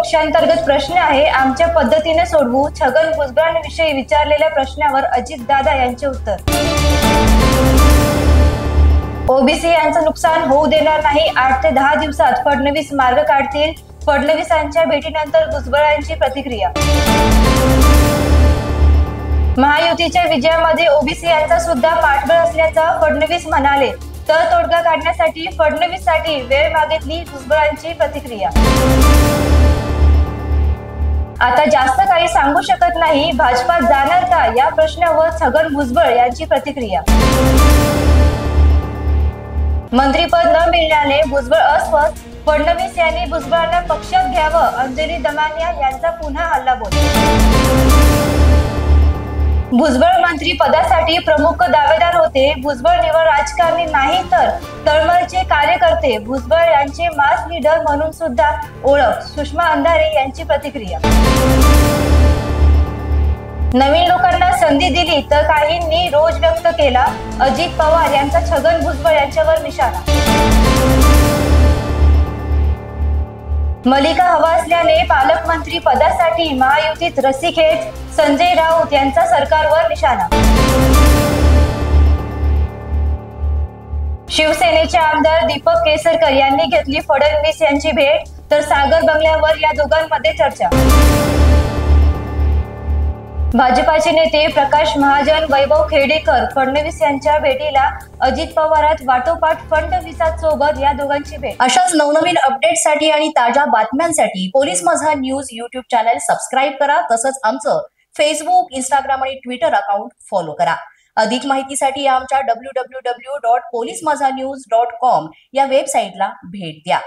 पक्षांतर्गत प्रश्न आहे, आमच्या पद्धतीने सोडवू. छगन भुजबळांविषयी विचारलेल्या प्रश्नावर अजितदादा यांचे उत्तर. ओबीसी यांचं नुकसान होऊ देणार नाही. 8 ते 10 दिवसात फडणवीस मार्ग काढतील. फडणवीसांच्या भेटीनंतर भुजबळांची प्रतिक्रिया. महायुतीच्या विजयामध्ये ओबीसी यांचा सुद्धा पाठबळ असल्याचं फडणवीस म्हणाले. तर तोडगा काढण्यासाठी फडणवीससाठी वेळ मागितली. भुजबळांची प्रतिक्रिया. आता जास्त काही सांगू शकत नाही. भाजपात जाणार का या प्रश्नावर छगन भुजबळ यांची प्रतिक्रिया. मंत्रीपद न मिळाल्याने भुजबळ अस्वस्थ. फडणवीस यांनी भुजबळांना पक्षात घ्यावं. अंजली दमानिया यांचा पुन्हा हल्लाबोल. भुजबळ मंत्री पदासाठी प्रमुख दावेदार होते. भुजबळ निवड राजकारणी नाही तर तळमळचे कार्यकर्ते. भुजबळ यांचे मास लीडर म्हणून सुद्धा ओळख. सुषमा अंधारे यांची प्रतिक्रिया. नवीन लोकांना संधी दिली तर काहींनी रोष व्यक्त केला. अजित पवार यांचा छगन भुजबळ यांच्यावर निशाणा. मलिका हवा असल्याने पालकमंत्री पदासाठी महायुतीत रस्सीखेच. संजय राऊत यांचा सरकारवर निशाणा. शिवसेनेचे आमदार दीपक केसरकर यांनी घेतली फडणवीस यांची भेट. तर सागर बंगल्यावर या दोघांमध्ये चर्चा. भाजपाचे नेते प्रकाश महाजन, वैभव खेडेकर फडणवीस यांच्या भेटीला. अजित पवारात वाटोपाठ फडणवीसांसोबत या दोघांची भेट. अशाच नवनवीन अपडेटसाठी आणि ताज्या बातम्यांसाठी पोलीस माझा न्यूज YouTube चॅनल सबस्क्राईब करा. तसंच आमचं फेसबुक, इंस्टाग्राम आणि ट्विटर अकाउंट फॉलो करा. अधिक माहितीसाठी आमच्या www.polismazhanews.com या वेबसाईटला भेट द्या.